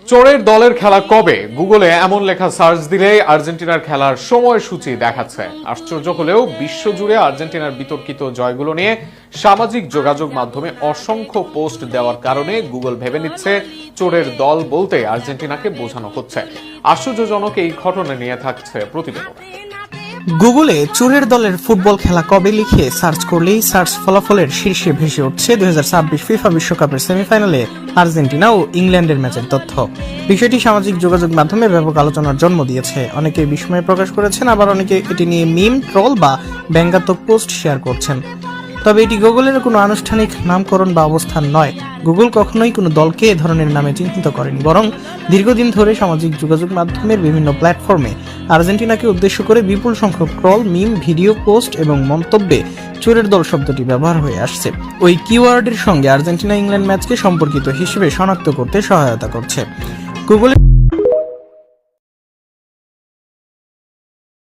চোরের দলের খেলা কবে? গুগলে এমন লেখা সার্চ দিলেই আর্জেন্টিনার খেলার সময়সূচি দেখাচ্ছে। আশ্চর্য হলেও বিশ্বজুড়ে আর্জেন্টিনার বিতর্কিত জয়গুলো নিয়ে সামাজিক যোগাযোগ মাধ্যমে অসংখ্য পোস্ট দেওয়ার কারণে গুগল ভেবে নিচ্ছে চোরের দল বলতে আর্জেন্টিনাকে বোঝানো হচ্ছে। আশ্চর্যজনক এই ঘটনা নিয়ে থাকছে প্রতিবেদন। গুগলে চোরের দলের ফুটবল খেলা কবে লিখে সার্চ করলেই সার্চ ফলাফলের শীর্ষে ভেসে উঠছে 2026 ফিফা বিশ্বকাপের সেমিফাইনালে আর্জেন্টিনা ও ইংল্যান্ডের ম্যাচের তথ্য। বিষয়টি সামাজিক যোগাযোগ মাধ্যমে ব্যাপক আলোচনার জন্ম দিয়েছে। অনেকে বিস্ময় প্রকাশ করেছেন, আবার অনেকে এটি নিয়ে মিম, ট্রল বা ব্যঙ্গাত্মক পোস্ট শেয়ার করছেন। তবে এটি গুগলের কোনো আনুষ্ঠানিক নামকরণ বা অবস্থান নয়। গুগল কখনোই কোনো দলকে এ ধরনের নামে চিহ্নিত করেনি, বরং দীর্ঘদিন ধরে সামাজিক যোগাযোগ মাধ্যমের বিভিন্ন প্ল্যাটফর্মে আর্জেন্টিনাকে উদ্দেশ্য করে বিপুল সংখ্যক ট্রল, মিম, ভিডিও পোস্ট এবং মন্তব্যে চোরের দল শব্দটি ব্যবহার হয়ে আসছে। ওই কিওয়ার্ডের সঙ্গে আর্জেন্টিনা ইংল্যান্ড ম্যাচকে সম্পর্কিত হিসেবে শনাক্ত করতে সহায়তা করছে। গুগলের